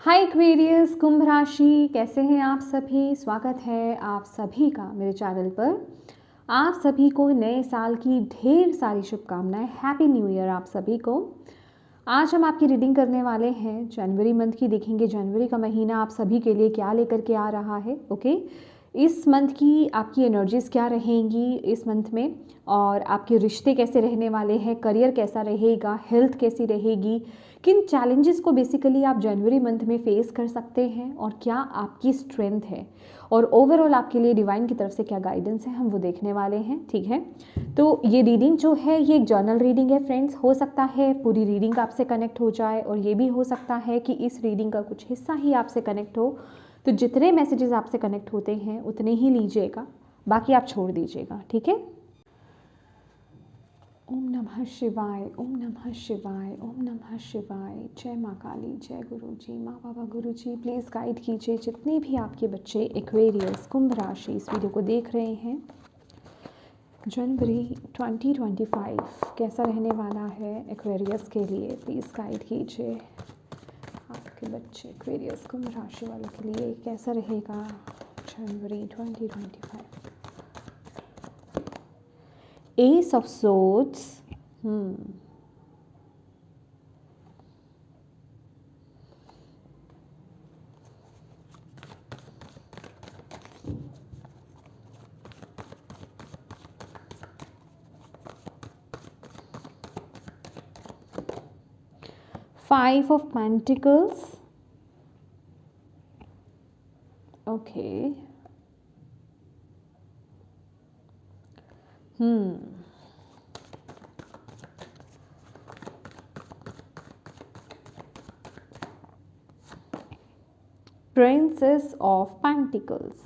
हाय Aquarius कुंभ राशि, कैसे हैं आप सभी। स्वागत है आप सभी का मेरे चैनल पर। आप सभी को नए साल की ढेर सारी शुभकामनाएं। हैप्पी न्यू ईयर आप सभी को। आज हम आपकी रीडिंग करने वाले हैं जनवरी मंथ की। देखेंगे जनवरी का महीना आप सभी के लिए क्या लेकर के आ रहा है। ओके, इस मंथ की आपकी एनर्जीज़ क्या रहेंगी इस मंथ में, और आपके रिश्ते कैसे रहने वाले हैं, करियर कैसा रहेगा, हेल्थ कैसी रहेगी, किन चैलेंजेस को बेसिकली आप जनवरी मंथ में फेस कर सकते हैं और क्या आपकी स्ट्रेंथ है, और ओवरऑल आपके लिए डिवाइन की तरफ से क्या गाइडेंस है, हम वो देखने वाले हैं। ठीक है, तो ये रीडिंग जो है ये एक जर्नल रीडिंग है फ्रेंड्स। हो सकता है पूरी रीडिंग आपसे कनेक्ट हो जाए, और ये भी हो सकता है कि इस रीडिंग का कुछ हिस्सा ही आपसे कनेक्ट हो। तो जितने मैसेजेस आपसे कनेक्ट होते हैं उतने ही लीजिएगा, बाकी आप छोड़ दीजिएगा। ठीक है। ओम नमः शिवाय, ओम नमः शिवाय, ओम नमः शिवाय। जय माँ काली, जय गुरु जी, माँ बाबा गुरु जी प्लीज़ गाइड कीजिए जितने भी आपके बच्चे एक्वेरियस कुंभ राशि इस वीडियो को देख रहे हैं। जनवरी 2025 कैसा रहने वाला है एक्वेरियस के लिए, प्लीज़ गाइड कीजिए। आपके बच्चे एक्वेरियस कुंभ राशि वालों के लिए कैसा रहेगा जनवरी 2025। S of swords, 5 of Pentacles, okay, Princess of Pentacles,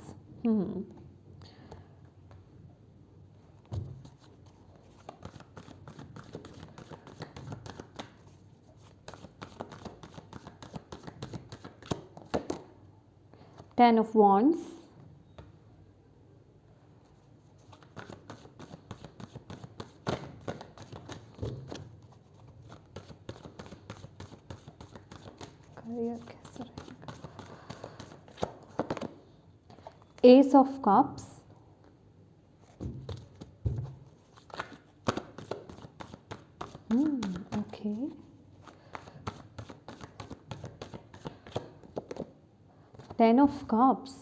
10 of Wands, career कैसा रहेगा, Ace of Cups, okay, Ten of Cups,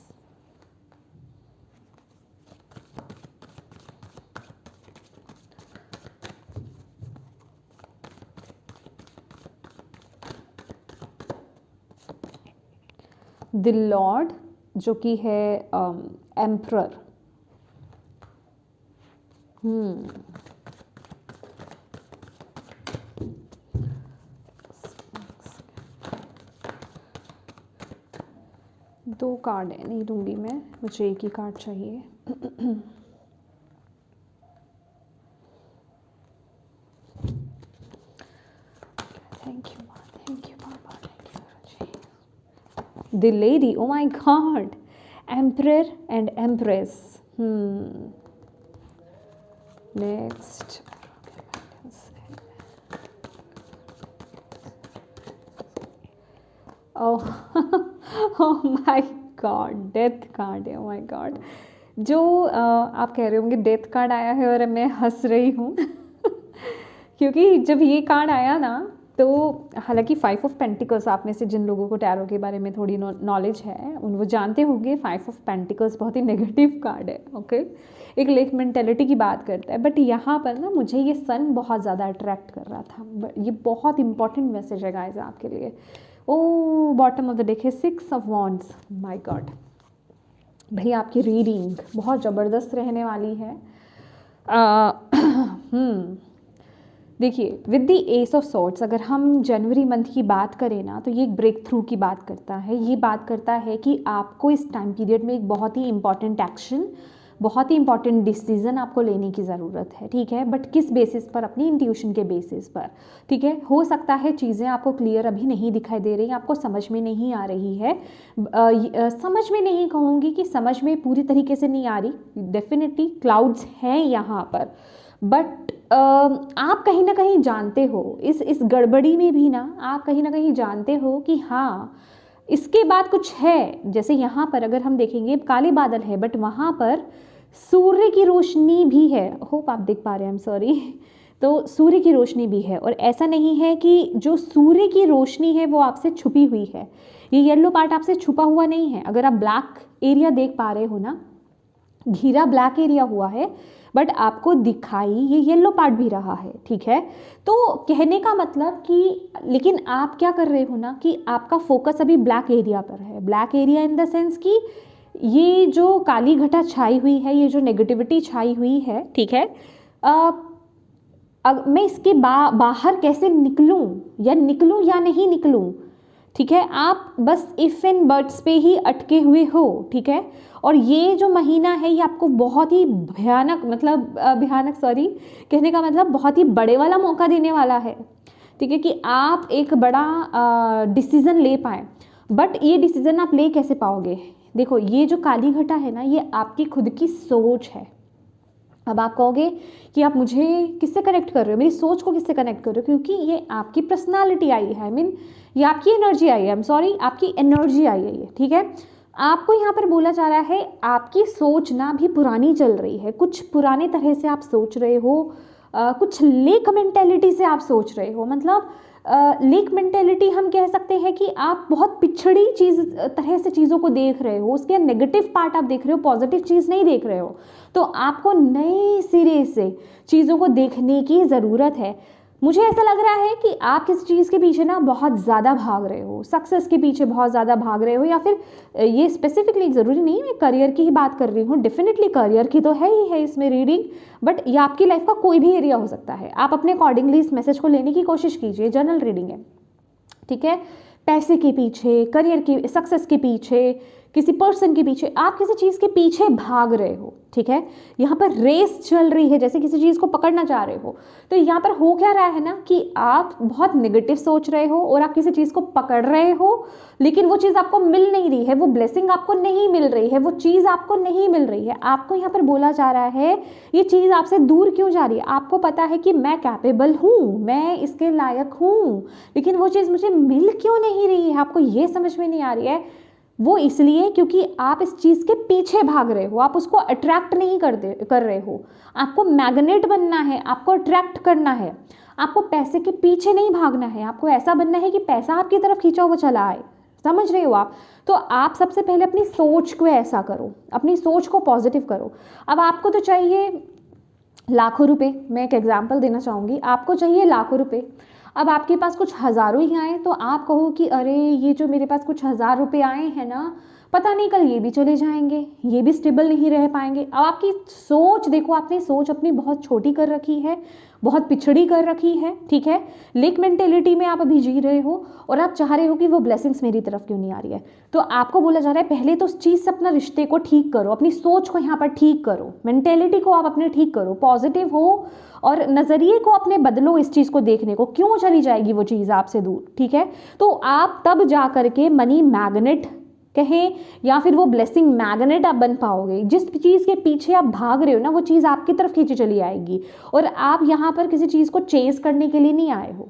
the Lord जो कि है एम्परर, दो कार्ड है, नहीं दूंगी मैं, मुझे एक ही कार्ड चाहिए। थैंक यू बाबा, thank you. The lady, oh my God, emperor and empress. Next, oh oh my God, death card है। ओह माय गॉड, जो आप कह रहे होंगे डेथ कार्ड आया है और मैं हंस रही हूँ क्योंकि जब ये कार्ड आया ना, तो हालांकि 5 ऑफ पेंटिकल्स, आप में से जिन लोगों को टैरो के बारे में थोड़ी नॉलेज है उन वो जानते होंगे 5 ऑफ पेंटिकल्स बहुत ही नेगेटिव कार्ड है। ओके, एक लेक मेंटेलिटी की बात करता है, बट यहाँ पर ना मुझे ये सन बहुत ज़्यादा अट्रैक्ट कर रहा था। ये बहुत इंपॉर्टेंट मैसेज है गाइस आपके लिए। ओ बॉटम ऑफ द डेक है 6 ऑफ वॉन्ड्स। माय गॉड, भाई आपकी रीडिंग बहुत ज़बरदस्त रहने वाली है। देखिए, with the S of swords अगर हम जनवरी मंथ की बात करें ना, तो ये एक ब्रेक थ्रू की बात करता है। ये बात करता है कि आपको इस टाइम पीरियड में एक बहुत ही इंपॉर्टेंट एक्शन, बहुत ही इंपॉर्टेंट डिसीजन आपको लेने की ज़रूरत है। ठीक है, बट किस बेसिस पर? अपनी इंट्यूशन के बेसिस पर। ठीक है, हो सकता है चीज़ें आपको क्लियर अभी नहीं दिखाई दे रही, आपको समझ में नहीं आ रही है। समझ में नहीं कहूँगी कि समझ में पूरी तरीके से नहीं आ रही, डेफिनेटली क्लाउड्स हैं यहाँ पर, बट आप कहीं ना कहीं जानते हो, इस गड़बड़ी में भी ना आप कहीं ना कहीं जानते हो कि हाँ, इसके बाद कुछ है, जैसे यहाँ पर अगर हम देखेंगे काले बादल है बट वहाँ पर सूर्य की रोशनी भी है, होप आप देख पा रहे हैं, आई एम सॉरी। तो सूर्य की रोशनी भी है, और ऐसा नहीं है कि जो सूर्य की रोशनी है वो आपसे छुपी हुई है, ये येलो पार्ट आपसे छुपा हुआ नहीं है। अगर आप ब्लैक एरिया देख पा रहे हो ना, घेरा ब्लैक एरिया हुआ है, बट आपको दिखाई ये येलो पार्ट भी रहा है, ठीक है। तो कहने का मतलब कि लेकिन आप क्या कर रहे हो ना कि आपका फोकस अभी ब्लैक एरिया पर है। Black area in the sense कि ये जो काली घटा छाई हुई है, ये जो नेगेटिविटी छाई हुई है, ठीक है, अब मैं इसके बाहर कैसे निकलूं या नहीं निकलूं, ठीक है। आप बस इफ एंड बट्स पे ही अटके हुए हो, ठीक है। और ये जो महीना है ये आपको बहुत ही भयानक, मतलब भयानक सॉरी, कहने का मतलब बहुत ही बड़े वाला मौका देने वाला है, ठीक है, कि आप एक बड़ा डिसीज़न ले पाएँ। बट ये डिसीज़न आप ले कैसे पाओगे? देखो, ये जो काली घटा है ना, ये आपकी खुद की सोच है। अब आप कहोगे कि आप मुझे किससे कनेक्ट कर रहे हो, मेरी सोच को किससे कनेक्ट कर रहे हो, क्योंकि ये आपकी पर्सनालिटी आई है, आई मीन ये आपकी एनर्जी आई है, आई एम सॉरी, आपकी एनर्जी आई है ये, ठीक है। आपको यहाँ पर बोला जा रहा है आपकी सोच ना भी पुरानी चल रही है, कुछ पुराने तरह से आप सोच रहे हो, कुछ लेक मेंटेलिटी से आप सोच रहे हो। मतलब लेक मेंटेलिटी हम कह सकते हैं कि आप बहुत पिछड़ी चीज़ तरह से चीज़ों को देख रहे हो, उसके नेगेटिव पार्ट आप देख रहे हो, पॉजिटिव चीज़ नहीं देख रहे हो। तो आपको नए सिरे से चीज़ों को देखने की ज़रूरत है। मुझे ऐसा लग रहा है कि आप किसी चीज़ के पीछे ना बहुत ज़्यादा भाग रहे हो, सक्सेस के पीछे बहुत ज़्यादा भाग रहे हो, या फिर ये स्पेसिफिकली ज़रूरी नहीं, मैं करियर की ही बात कर रही हूँ, डेफिनेटली करियर की तो है ही है इसमें रीडिंग, बट ये आपकी लाइफ का कोई भी एरिया हो सकता है। आप अपने अकॉर्डिंगली इस मैसेज को लेने की कोशिश कीजिए, जनरल रीडिंग है, ठीक है। पैसे के पीछे, करियर की सक्सेस के पीछे, किसी पर्सन के पीछे, आप किसी चीज़ के पीछे भाग रहे हो, ठीक है। यहाँ पर रेस चल रही है, जैसे किसी चीज़ को पकड़ना चाह रहे हो। तो यहाँ पर हो क्या रहा है ना कि आप बहुत नेगेटिव सोच रहे हो और आप किसी चीज़ को पकड़ रहे हो, लेकिन वो चीज़ आपको मिल नहीं रही है, वो ब्लेसिंग आपको नहीं मिल रही है, वो चीज़ आपको नहीं मिल रही है। आपको यहाँ पर बोला जा रहा है ये चीज़ आपसे दूर क्यों जा रही है। आपको पता है कि मैं कैपेबल हूँ, मैं इसके लायक हूँ, लेकिन वो चीज़ मुझे मिल क्यों नहीं रही है, आपको ये समझ में नहीं आ रही है। वो इसलिए क्योंकि आप इस चीज़ के पीछे भाग रहे हो, आप उसको अट्रैक्ट नहीं कर रहे हो। आपको मैग्नेट बनना है, आपको अट्रैक्ट करना है, आपको पैसे के पीछे नहीं भागना है, आपको ऐसा बनना है कि पैसा आपकी तरफ खींचा हुआ चला आए, समझ रहे हो आप। तो आप सबसे पहले अपनी सोच को ऐसा करो, अपनी सोच को पॉजिटिव करो। अब आपको तो चाहिए लाखों रुपए, मैं एक एग्जाम्पल देना चाहूँगी, आपको चाहिए लाखों रुपए। अब आपके पास कुछ हज़ारों ही आए तो आप कहो कि अरे ये जो मेरे पास कुछ 1000 रुपये आए हैं ना, पता नहीं कल ये भी चले जाएंगे, ये भी स्टेबल नहीं रह पाएंगे। अब आपकी सोच देखो, आपने सोच अपनी बहुत छोटी कर रखी है, बहुत पिछड़ी कर रखी है, ठीक है। लेक मेंटेलिटी में आप अभी जी रहे हो और आप चाह रहे हो कि वो ब्लेसिंग्स मेरी तरफ क्यों नहीं आ रही है। तो आपको बोला जा रहा है पहले तो उस चीज़ से अपना रिश्ते को ठीक करो, अपनी सोच को यहाँ पर ठीक करो, मेंटेलिटी को आप अपने ठीक करो, पॉजिटिव हो और नज़रिए को अपने बदलो इस चीज़ को देखने को, क्यों चली जाएगी वो चीज़ आपसे दूर, ठीक है। तो आप तब जा करके मनी मैग्नेट कहें या फिर वो ब्लेसिंग मैग्नेट आप बन पाओगे। जिस चीज़ के पीछे आप भाग रहे हो ना, वो चीज़ आपकी तरफ खींची चली आएगी। और आप यहाँ पर किसी चीज़ को चेस करने के लिए नहीं आए हो,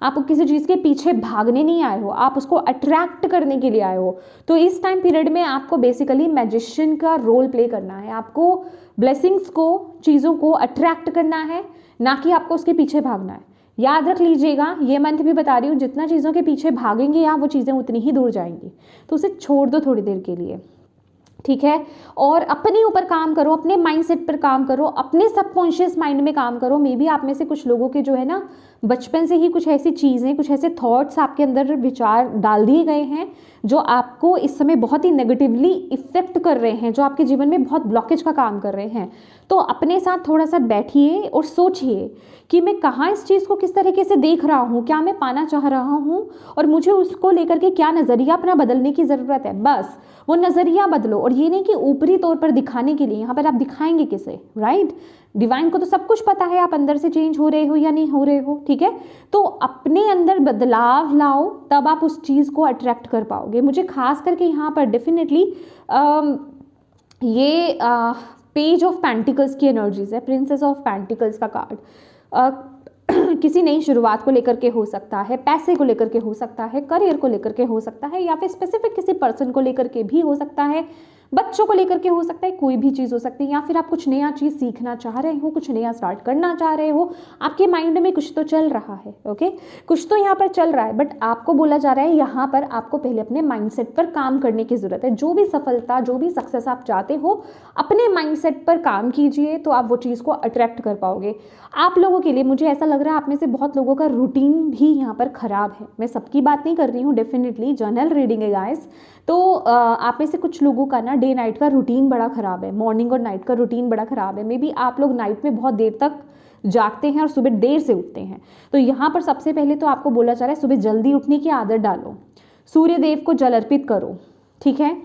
आप किसी चीज़ के पीछे भागने नहीं आए हो, आप उसको अट्रैक्ट करने के लिए आए हो। तो इस टाइम पीरियड में आपको बेसिकली मैजिशियन का रोल प्ले करना है, आपको ब्लेसिंग्स को, चीज़ों को अट्रैक्ट करना है, ना कि आपको उसके पीछे भागना है। याद रख लीजिएगा, ये मंथ भी बता रही हूँ, जितना चीज़ों के पीछे भागेंगे आप, वो चीज़ें उतनी ही दूर जाएंगी। तो उसे छोड़ दो थोड़ी देर के लिए, ठीक है। और अपने ऊपर काम करो, अपने माइंडसेट पर काम करो, अपने सबकॉन्शियस माइंड में काम करो। मे बी आप में से कुछ लोगों के जो है ना, बचपन से ही कुछ ऐसी चीज़ें, कुछ ऐसे थॉट्स आपके अंदर विचार डाल दिए गए हैं जो आपको इस समय बहुत ही नेगेटिवली इफेक्ट कर रहे हैं, जो आपके जीवन में बहुत ब्लॉकेज का काम कर रहे हैं। तो अपने साथ थोड़ा सा बैठिए और सोचिए कि मैं कहाँ इस चीज़ को किस तरीके से देख रहा हूँ, क्या मैं पाना चाह रहा हूँ और मुझे उसको लेकर के क्या नज़रिया अपना बदलने की ज़रूरत है। बस वो नज़रिया बदलो, और ये नहीं कि ऊपरी तौर पर दिखाने के लिए। यहाँ पर आप दिखाएंगे किसे, राइट। डिवाइन को तो सब कुछ पता है आप अंदर से चेंज हो रहे हो या नहीं हो रहे हो, ठीक है। तो अपने अंदर बदलाव लाओ, तब आप उस चीज़ को अट्रैक्ट कर पाओगे। मुझे खास करके यहाँ पर डेफिनेटली ये पेज ऑफ पेंटिकल्स की एनर्जीज है, प्रिंसेस ऑफ पेंटिकल्स का कार्ड। किसी नई शुरुआत को लेकर के हो सकता है, पैसे को लेकर के हो सकता है, करियर को लेकर के हो सकता है, या फिर स्पेसिफिक किसी पर्सन को लेकर के भी हो सकता है, बच्चों को लेकर के हो सकता है, कोई भी चीज़ हो सकती है, या फिर आप कुछ नया चीज़ सीखना चाह रहे हो, कुछ नया स्टार्ट करना चाह रहे हो, आपके माइंड में कुछ तो चल रहा है। ओके, कुछ तो यहाँ पर चल रहा है, बट आपको बोला जा रहा है यहाँ पर आपको पहले अपने माइंडसेट पर काम करने की ज़रूरत है। जो भी सफलता, जो भी सक्सेस आप चाहते हो, अपने माइंडसेट पर काम कीजिए तो आप वो चीज़ को अट्रैक्ट कर पाओगे। आप लोगों के लिए मुझे ऐसा लग रहा है आप में से बहुत लोगों का रूटीन भी यहाँ पर ख़राब है। मैं सबकी बात नहीं कर रही हूँ, डेफिनेटली जनरल रीडिंग है गाइस। तो आप में से कुछ लोगों का ना डे नाइट का रूटीन बड़ा ख़राब है, मॉर्निंग और नाइट का रूटीन बड़ा ख़राब है। मे बी आप लोग नाइट में बहुत देर तक जागते हैं और सुबह देर से उठते हैं। तो यहाँ पर सबसे पहले तो आपको बोला जा रहा है सुबह जल्दी उठने की आदत डालो, सूर्य देव को जल अर्पित करो, ठीक है,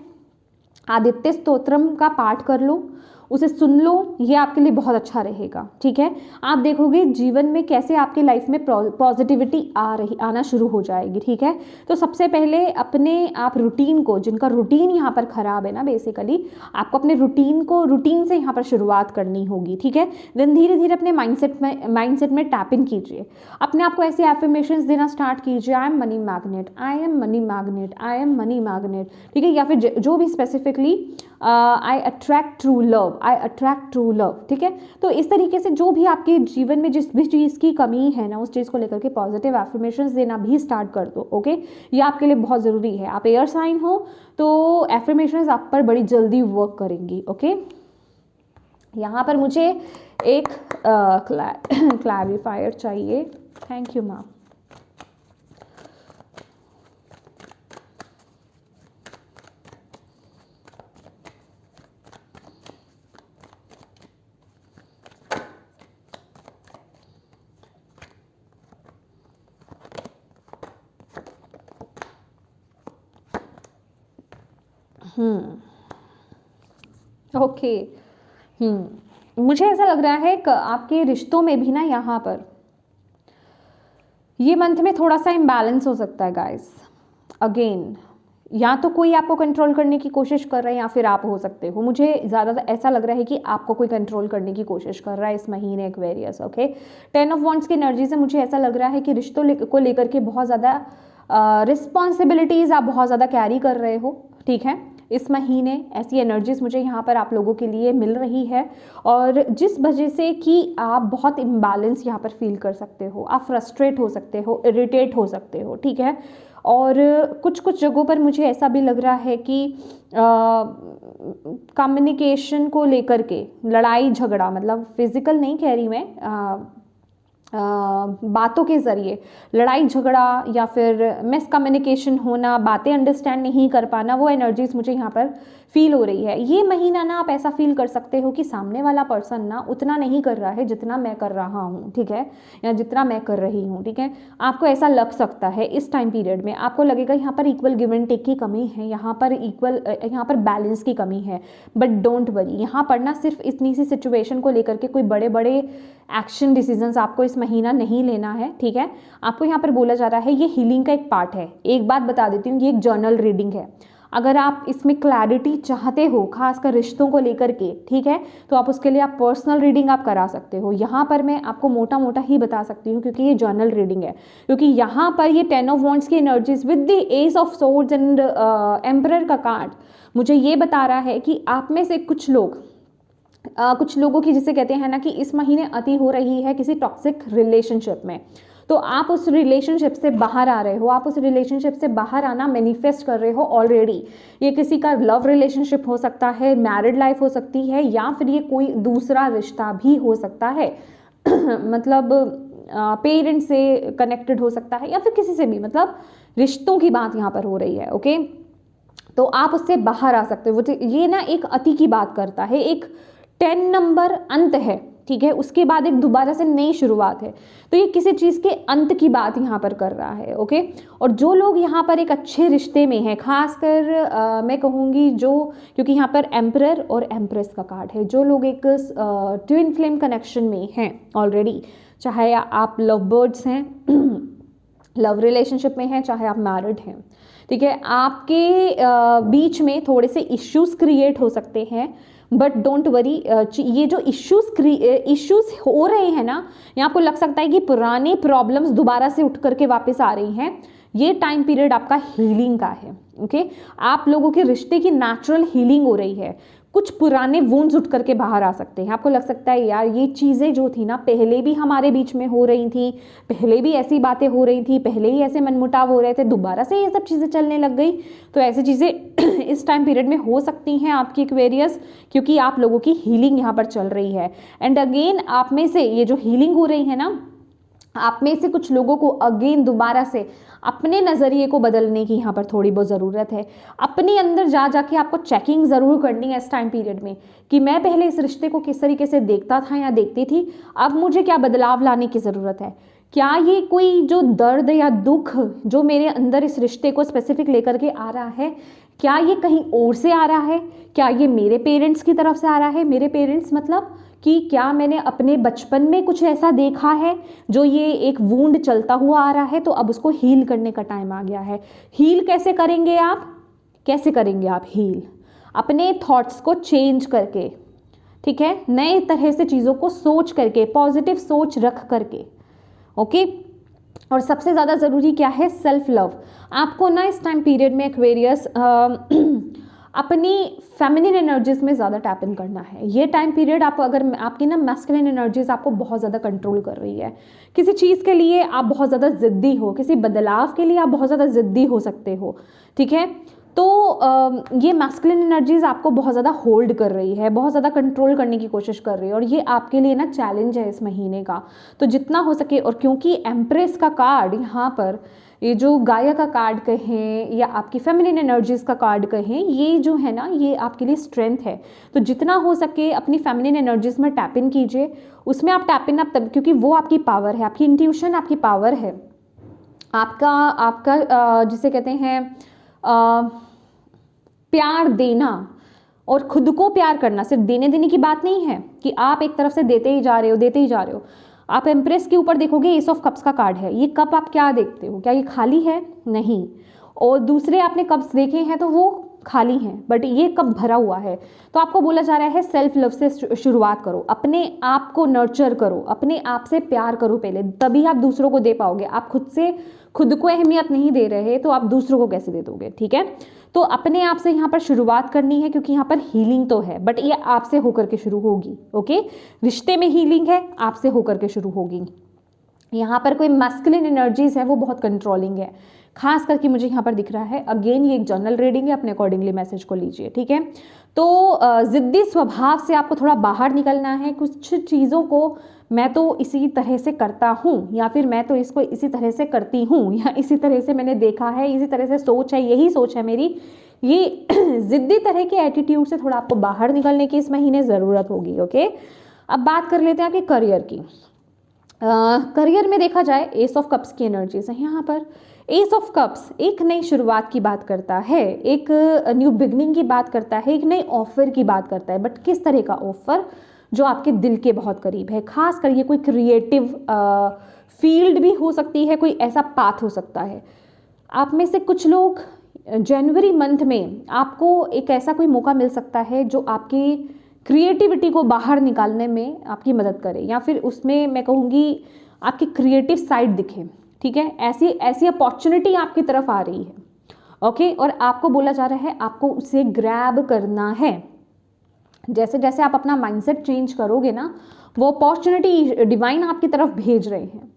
आदित्य स्तोत्रम का पाठ कर लो, उसे सुन लो, ये आपके लिए बहुत अच्छा रहेगा। ठीक है, आप देखोगे जीवन में कैसे आपके लाइफ में पॉजिटिविटी आना शुरू हो जाएगी। ठीक है, तो सबसे पहले अपने आप रूटीन को, जिनका रूटीन यहाँ पर ख़राब है ना, बेसिकली आपको अपने रूटीन से यहाँ पर शुरुआत करनी होगी। ठीक है, देन धीरे धीरे अपने माइंडसेट में टैप इन कीजिए, अपने आप को ऐसे एफर्मेशंस देना स्टार्ट कीजिए, I am money magnet, I am money magnet, I am money magnet. ठीक है, या फिर जो भी specifically I attract true love, I attract true love. ठीक है, तो इस तरीके से जो भी आपके जीवन में जिस भी चीज़ की कमी है ना, उस चीज़ को लेकर के पॉजिटिव एफर्मेशंस देना भी स्टार्ट कर दो। ओके, ये आपके लिए बहुत ज़रूरी है। आप एयर साइन हो तो एफर्मेशंस आप पर बड़ी जल्दी वर्क करेंगी। ओके, यहाँ पर मुझे एक क्लैरिफायर चाहिए। Thank you ma'am. ओके, मुझे ऐसा लग रहा है कि आपके रिश्तों में भी ना यहाँ पर ये मंथ में थोड़ा सा इम्बैलेंस हो सकता है गाइस। अगेन, या तो कोई आपको कंट्रोल करने की कोशिश कर रहा है या फिर आप हो सकते हो। मुझे ज़्यादा ऐसा लग रहा है कि आपको कोई कंट्रोल करने की कोशिश कर रहा है इस महीने एक्वेरियस। ओके, 10 ऑफ वॉन्ड्स की एनर्जी से मुझे ऐसा लग रहा है कि रिश्तों को लेकर के बहुत ज़्यादा रिस्पॉन्सिबिलिटीज़ आप बहुत ज़्यादा कैरी कर रहे हो। ठीक है, इस महीने ऐसी एनर्जीज मुझे यहाँ पर आप लोगों के लिए मिल रही है, और जिस वजह से कि आप बहुत इम्बैलेंस यहाँ पर फील कर सकते हो, आप फ्रस्ट्रेट हो सकते हो, इरिटेट हो सकते हो। ठीक है, और कुछ कुछ जगहों पर मुझे ऐसा भी लग रहा है कि कम्युनिकेशन को लेकर के लड़ाई झगड़ा, मतलब फिजिकल नहीं कह रही मैं, बातों के ज़रिए लड़ाई झगड़ा या फिर मिसकम्युनिकेशन होना, बातें अंडरस्टैंड नहीं कर पाना, वो एनर्जीज मुझे यहाँ पर फील हो रही है। ये महीना ना आप ऐसा फील कर सकते हो कि सामने वाला पर्सन ना उतना नहीं कर रहा है जितना मैं कर रहा हूँ। ठीक है, या जितना मैं कर रही हूँ। ठीक है, आपको ऐसा लग सकता है इस टाइम पीरियड में, आपको लगेगा यहाँ पर इक्वल गिव एंड टेक की कमी है, यहाँ पर बैलेंस की कमी है। बट डोंट वरी, यहाँ पर ना सिर्फ इतनी सी सिचुएशन को लेकर के कोई बड़े बड़े एक्शन डिसीजंस आपको इस महीना नहीं लेना है। ठीक है, आपको यहाँ पर बोला जा रहा है ये हीलिंग का एक पार्ट है। एक बात बता देती हूँ, ये एक जर्नल रीडिंग है। अगर आप इसमें क्लैरिटी चाहते हो खासकर रिश्तों को लेकर के, ठीक है, तो आप उसके लिए आप पर्सनल रीडिंग आप करा सकते हो। यहाँ पर मैं आपको मोटा मोटा ही बता सकती हूँ क्योंकि ये जर्नल रीडिंग है, क्योंकि यहाँ पर ये 10 ऑफ वॉन्ड्स की energies with the S of swords and emperor का कार्ड मुझे ये बता रहा है कि आप में से कुछ लोगों की, जिसे कहते हैं ना कि इस महीने अति हो रही है किसी टॉक्सिक रिलेशनशिप में, तो आप उस रिलेशनशिप से बाहर आ रहे हो, आप उस रिलेशनशिप से बाहर आना मैनिफेस्ट कर रहे हो ऑलरेडी। ये किसी का लव रिलेशनशिप हो सकता है, मैरिड लाइफ हो सकती है, या फिर ये कोई दूसरा रिश्ता भी हो सकता है मतलब पेरेंट से कनेक्टेड हो सकता है, या फिर किसी से भी, मतलब रिश्तों की बात यहाँ पर हो रही है। ओके, तो आप उससे बाहर आ सकते हो। ये ना एक अति की बात करता है, एक 10 नंबर अंत है। ठीक है, उसके बाद एक दोबारा से नई शुरुआत है, तो ये किसी चीज़ के अंत की बात यहाँ पर कर रहा है। ओके, और जो लोग यहाँ पर एक अच्छे रिश्ते में हैं, खासकर मैं कहूँगी क्योंकि यहाँ पर एम्परर और एम्प्रेस का कार्ड है, जो लोग एक ट्विन फ्लेम कनेक्शन में हैं ऑलरेडी, चाहे आप लव बर्ड्स हैं, लव रिलेशनशिप में हैं, चाहे आप मैरिड हैं। ठीक है, आपके बीच में थोड़े से इश्यूज क्रिएट हो सकते हैं, बट डोंट वरी, ये जो इश्यूज हो रहे हैं ना, ये आपको लग सकता है कि पुराने प्रॉब्लम्स दोबारा से उठ करके वापस आ रही हैं, ये टाइम पीरियड आपका हीलिंग का है। ओके, आप लोगों के रिश्ते की नेचुरल हीलिंग हो रही है, कुछ पुराने वुंड्स उठ करके बाहर आ सकते हैं। आपको लग सकता है यार ये चीज़ें जो थी ना पहले भी हमारे बीच में हो रही थी, पहले भी ऐसी बातें हो रही थी, पहले ही ऐसे मनमुटाव हो रहे थे, दोबारा से ये सब चीज़ें चलने लग गई। तो ऐसी चीज़ें इस टाइम पीरियड में हो सकती हैं आपकी एक्वेरियस, क्योंकि आप लोगों की हीलिंग यहाँ पर चल रही है। एंड अगेन आप में से ये जो हीलिंग हो रही है ना, आप में से कुछ लोगों को अगेन दोबारा से अपने नज़रिए को बदलने की यहाँ पर थोड़ी बहुत ज़रूरत है। अपने अंदर जा जाके आपको चेकिंग ज़रूर करनी है इस टाइम पीरियड में, कि मैं पहले इस रिश्ते को किस तरीके से देखता था या देखती थी, अब मुझे क्या बदलाव लाने की ज़रूरत है। क्या ये कोई जो दर्द या दुख जो मेरे अंदर इस रिश्ते को स्पेसिफिक लेकर के आ रहा है, क्या ये कहीं और से आ रहा है, क्या ये मेरे पेरेंट्स की तरफ से आ रहा है। मेरे पेरेंट्स मतलब कि क्या मैंने अपने बचपन में कुछ ऐसा देखा है जो ये एक वूंड चलता हुआ आ रहा है, तो अब उसको हील करने का टाइम आ गया है। हील कैसे करेंगे आप, कैसे करेंगे आप हील? अपने थॉट्स को चेंज करके, ठीक है, नए तरह से चीज़ों को सोच करके, पॉजिटिव सोच रख करके। ओके, और सबसे ज़्यादा ज़रूरी क्या है, सेल्फ लव। आपको ना इस टाइम पीरियड में एक्वेरियस अपनी फेमिनिन एनर्जीज में ज़्यादा टैप इन करना है। ये टाइम पीरियड आप अगर आपकी ना मैस्कुलिन एनर्जीज आपको बहुत ज़्यादा कंट्रोल कर रही है, किसी चीज़ के लिए आप बहुत ज़्यादा ज़िद्दी हो, किसी बदलाव के लिए आप बहुत ज़्यादा ज़िद्दी हो सकते हो, ठीक है। तो ये मैस्कुलिन एनर्जीज आपको बहुत ज़्यादा होल्ड कर रही है, बहुत ज़्यादा कंट्रोल करने की कोशिश कर रही है, और ये आपके लिए ना चैलेंज है इस महीने का। तो जितना हो सके, और क्योंकि एम्प्रेस का कार्ड यहाँ पर, ये जो गाया का कार्ड कहें या आपकी फेमिनिन एनर्जीज का कार्ड कहें, ये जो है ना ये आपके लिए स्ट्रेंथ है। तो जितना हो सके अपनी फेमिनिन एनर्जीज में टैप इन कीजिए। उसमें आप टैप इन आप तब, क्योंकि वो आपकी पावर है, आपकी इंट्यूशन आपकी पावर है, आपका जिसे कहते हैं प्यार देना और खुद को प्यार करना। सिर्फ देने देने की बात नहीं है कि आप एक तरफ से देते ही जा रहे हो, देते ही जा रहे हो। आप एम्प्रेस के ऊपर देखोगे, एस ऑफ कप्स का कार्ड है। ये कप आप क्या देखते हो, क्या ये खाली है? नहीं। और दूसरे आपने कप्स देखे हैं तो वो खाली हैं, बट ये कप भरा हुआ है। तो आपको बोला जा रहा है सेल्फ लव से शुरुआत करो, अपने आप को नर्चर करो, अपने आप से प्यार करो पहले, तभी आप दूसरों को दे पाओगे। आप खुद को अहमियत नहीं दे रहे तो आप दूसरों को कैसे दे दोगे, ठीक है। तो अपने आप से यहाँ पर शुरुआत करनी है, क्योंकि यहाँ पर हीलिंग तो है, बट ये आपसे होकर के शुरू होगी। ओके, रिश्ते में हीलिंग है, आपसे होकर के शुरू होगी। यहाँ पर कोई मैस्कुलिन एनर्जीज है वो बहुत कंट्रोलिंग है, खास करके मुझे यहाँ पर दिख रहा है। अगेन ये एक जनरल रीडिंग है, अपने अकॉर्डिंगली मैसेज को लीजिए, ठीक है। तो ज़िद्दी स्वभाव से आपको थोड़ा बाहर निकलना है। कुछ चीज़ों को मैं तो इसी तरह से करता हूँ, या फिर मैं तो इसको इसी तरह से करती हूँ, या इसी तरह से मैंने देखा है, इसी तरह से सोच है, यही सोच है मेरी, ये ज़िद्दी तरह के एटीट्यूड से थोड़ा आपको बाहर निकलने की इस महीने ज़रूरत होगी। ओके, अब बात कर लेते हैं आपके करियर की। करियर में देखा जाए, एस ऑफ कप्स की एनर्जीज है यहाँ पर। एस ऑफ कप्स एक नई शुरुआत की बात करता है, एक न्यू बिगनिंग की बात करता है, एक नई ऑफर की बात करता है। बट किस तरह का ऑफर? जो आपके दिल के बहुत करीब है। खास कर ये कोई क्रिएटिव फील्ड भी हो सकती है, कोई ऐसा पाथ हो सकता है। आप में से कुछ लोग जनवरी मंथ में आपको एक ऐसा कोई मौका मिल सकता है जो आपकी क्रिएटिविटी को बाहर निकालने में आपकी मदद करे, या फिर उसमें मैं कहूँगी आपकी क्रिएटिव साइड दिखे, ठीक है। ऐसी अपॉर्चुनिटी आपकी तरफ आ रही है। ओके, और आपको बोला जा रहा है आपको उसे ग्रैब करना है। जैसे जैसे आप अपना माइंडसेट चेंज करोगे ना, वो अपॉर्चुनिटी डिवाइन आपकी तरफ भेज रहे हैं।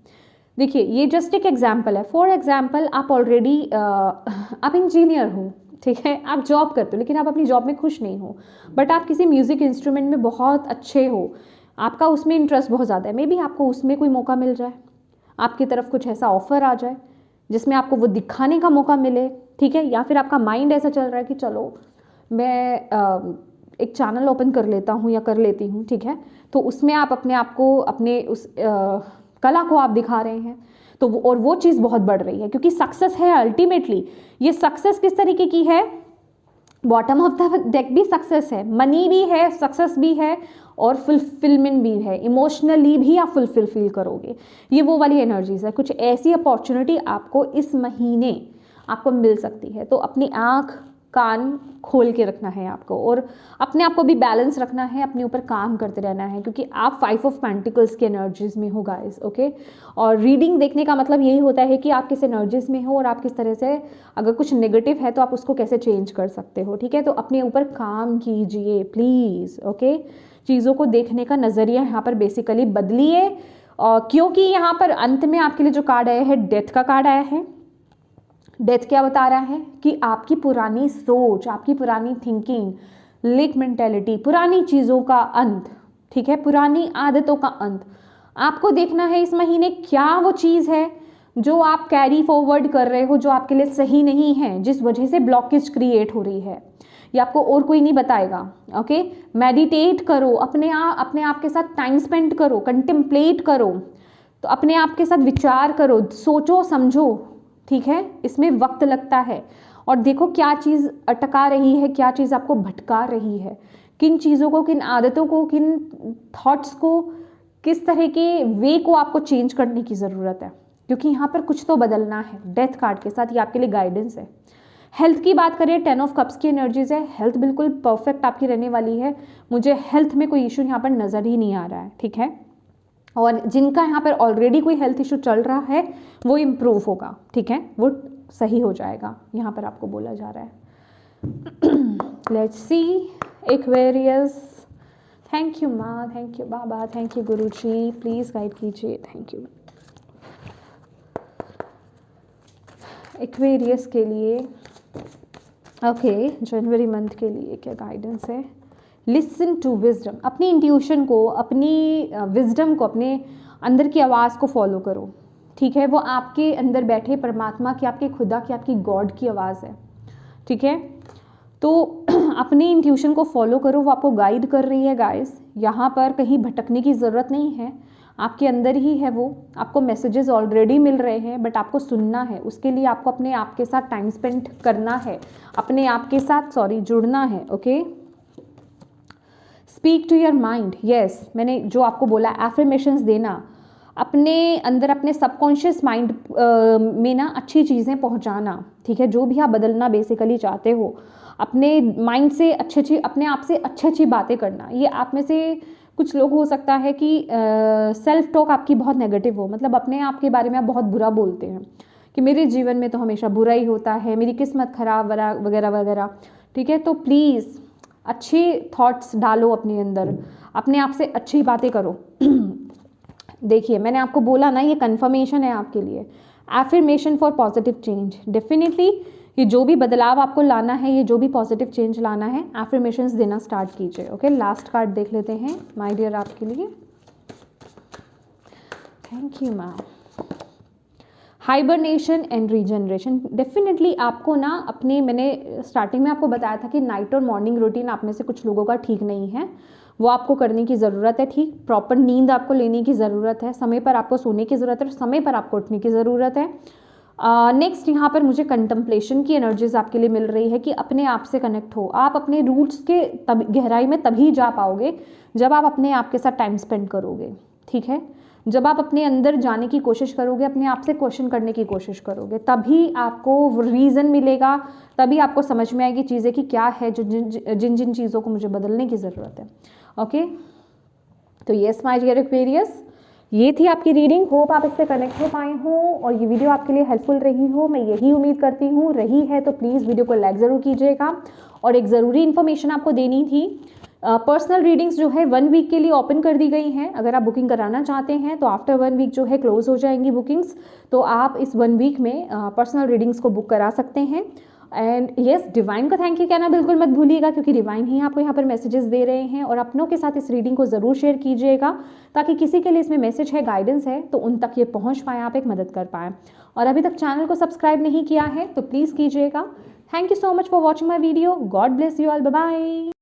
देखिए, ये जस्ट एक एग्जाम्पल है। फॉर एग्जाम्पल, आप ऑलरेडी आप इंजीनियर हो, ठीक है, आप जॉब करते हो, लेकिन आप अपनी जॉब में खुश नहीं हो, बट आप किसी म्यूज़िक इंस्ट्रूमेंट में बहुत अच्छे हो, आपका उसमें इंटरेस्ट बहुत ज़्यादा है। मे बी आपको उसमें कोई मौका मिल जाए, आपकी तरफ कुछ ऐसा ऑफर आ जाए जिसमें आपको वो दिखाने का मौका मिले, ठीक है। या फिर आपका माइंड ऐसा चल रहा है कि चलो मैं एक चैनल ओपन कर लेता हूँ या कर लेती हूँ, ठीक है। तो उसमें आप अपने आप को, अपने उस कला को आप दिखा रहे हैं, तो वो चीज़ बहुत बढ़ रही है, क्योंकि सक्सेस है अल्टीमेटली। ये सक्सेस किस तरीके की है? बॉटम ऑफ द डेक भी सक्सेस है, मनी भी है, सक्सेस भी है, और फुलफिलमेंट भी है। इमोशनली भी आप फील करोगे। ये वो वाली एनर्जीज है। कुछ ऐसी अपॉर्चुनिटी आपको इस महीने आपको मिल सकती है। तो अपनी आँख कान खोल के रखना है आपको और अपने आप को भी बैलेंस रखना है, अपने ऊपर काम करते रहना है, क्योंकि आप 5 ऑफ पेंटिकल्स की एनर्जीज में हो गाइस, ओके। और रीडिंग देखने का मतलब यही होता है कि आप किस एनर्जीज में हो और आप किस तरह से, अगर कुछ नेगेटिव है तो आप उसको कैसे चेंज कर सकते हो, ठीक है। तो अपने ऊपर काम कीजिए प्लीज़, ओके। चीज़ों को देखने का नज़रिया यहाँ पर बेसिकली बदलिए, क्योंकि यहाँ पर अंत में आपके लिए जो कार्ड आया है, डेथ का कार्ड आया है। डेथ क्या बता रहा है कि आपकी पुरानी सोच, आपकी पुरानी थिंकिंग, लेक मेंटेलिटी, पुरानी चीज़ों का अंत, ठीक है, पुरानी आदतों का अंत। आपको देखना है इस महीने क्या वो चीज़ है जो आप कैरी फॉरवर्ड कर रहे हो, जो आपके लिए सही नहीं है, जिस वजह से ब्लॉकेज क्रिएट हो रही है। ये आपको और कोई नहीं बताएगा, ओके। मेडिटेट करो, अपने आप के साथ टाइम स्पेंड करो, कंटेम्पलेट करो, तो अपने आप के साथ विचार करो, सोचो समझो, ठीक है। इसमें वक्त लगता है और देखो क्या चीज़ अटका रही है, क्या चीज़ आपको भटका रही है, किन चीज़ों को, किन आदतों को, किन थॉट्स को, किस तरह के वे को आपको चेंज करने की ज़रूरत है, क्योंकि यहाँ पर कुछ तो बदलना है। डेथ कार्ड के साथ ये आपके लिए गाइडेंस है। हेल्थ की बात करें, 10 ऑफ कप्स की एनर्जीज है, हेल्थ बिल्कुल परफेक्ट आपकी रहने वाली है। मुझे हेल्थ में कोई इशू यहाँ पर नज़र ही नहीं आ रहा है, ठीक है। और जिनका यहाँ पर ऑलरेडी कोई हेल्थ इशू चल रहा है वो इम्प्रूव होगा, ठीक है, वो सही हो जाएगा, यहाँ पर आपको बोला जा रहा है। Let's see Aquarius. Thank you माँ, थैंक यू बाबा, थैंक यू गुरुजी, प्लीज़ गाइड कीजिए, थैंक यू। एक्वेरियस के लिए ओके, जनवरी मंथ के लिए क्या गाइडेंस है? लिसन टू विजडम, अपनी इंट्यूशन को, अपनी विजडम को, अपने अंदर की आवाज़ को फॉलो करो, ठीक है। वो आपके अंदर बैठे परमात्मा की, आपके खुदा की, आपकी गॉड की आवाज़ है, ठीक है। तो अपनी इंट्यूशन को फॉलो करो, वो आपको गाइड कर रही है गाइस। यहाँ पर कहीं भटकने की ज़रूरत नहीं है, आपके अंदर ही है वो। आपको मैसेजेस ऑलरेडी मिल रहे हैं, बट आपको सुनना है, उसके लिए आपको अपने आप के साथ टाइम स्पेंड करना है, अपने आप के साथ जुड़ना है, okay. Speak to your mind, yes, मैंने जो आपको बोला एफर्मेशंस देना, अपने अंदर, अपने सबकॉन्शियस माइंड में ना अच्छी चीज़ें पहुंचाना, ठीक है। जो भी आप बदलना बेसिकली चाहते हो, अपने माइंड से अच्छी अपने आप से अच्छी बातें करना। ये आप में से कुछ लोग हो सकता है कि सेल्फ टॉक आपकी बहुत नेगेटिव हो, मतलब अपने आप के बारे में आप बहुत बुरा बोलते हैं कि मेरे जीवन में तो हमेशा बुरा ही होता है, मेरी किस्मत खराब वगैरह वगैरह, ठीक है। तो प्लीज़ अच्छे थॉट्स डालो अपने अंदर, अपने आप से अच्छी बातें करो। देखिए मैंने आपको बोला ना, ये कन्फर्मेशन है आपके लिए, affirmation for positive change. Definitely ये जो भी बदलाव आपको लाना है, ये जो भी पॉजिटिव चेंज लाना है, एफर्मेशंस देना स्टार्ट कीजिए, ओके। लास्ट कार्ड देख लेते हैं माय डियर आपके लिए। Thank you ma'am. Hibernation and regeneration, definitely आपको ना अपने, मैंने स्टार्टिंग में आपको बताया था कि नाइट और मॉर्निंग रूटीन आप में से कुछ लोगों का ठीक नहीं है, वो आपको करने की ज़रूरत है, ठीक। प्रॉपर नींद आपको लेने की ज़रूरत है, समय पर आपको सोने की ज़रूरत है और समय पर आपको उठने की ज़रूरत है। नेक्स्ट यहाँ पर मुझे कंटम्पलेशन की एनर्जीज आपके लिए मिल रही है कि अपने आप से कनेक्ट हो। आप अपने रूट्स के गहराई में तभी जा पाओगे जब आप अपने आप के साथ टाइम स्पेंड करोगे, ठीक है। जब आप अपने अंदर जाने की कोशिश करोगे, अपने आप से क्वेश्चन करने की कोशिश करोगे, तभी आपको रीज़न मिलेगा, तभी आपको समझ में आएगी चीज़ें कि क्या है जो जिन जिन चीज़ों को मुझे बदलने की ज़रूरत है, ओके। तो यस माय डियर एक्वेरियस, ये थी आपकी रीडिंग। होप आप इससे कनेक्ट हो पाए हो और ये वीडियो आपके लिए हेल्पफुल रही हो, मैं यही उम्मीद करती हूँ। रही है तो प्लीज़ वीडियो को लाइक ज़रूर कीजिएगा। और एक ज़रूरी इन्फॉर्मेशन आपको देनी थी, पर्सनल रीडिंग्स जो है 1 वीक के लिए ओपन कर दी गई हैं। अगर आप बुकिंग कराना चाहते हैं तो आफ्टर 1 वीक जो है क्लोज हो जाएंगी बुकिंग्स, तो आप इस 1 वीक में पर्सनल रीडिंग्स को बुक करा सकते हैं। एंड यस, डिवाइन का थैंक यू कहना बिल्कुल मत भूलिएगा, क्योंकि डिवाइन ही आपको यहाँ पर मैसेजेस दे रहे हैं। और अपनों के साथ इस रीडिंग को ज़रूर शेयर कीजिएगा, ताकि किसी के लिए इसमें मैसेज है, गाइडेंस है, तो उन तक ये पहुँच पाए, आप एक मदद कर पाएँ। और अभी तक चैनल को सब्सक्राइब नहीं किया है तो प्लीज़ कीजिएगा। Thank you so much for watching my video. God bless you all, bye bye.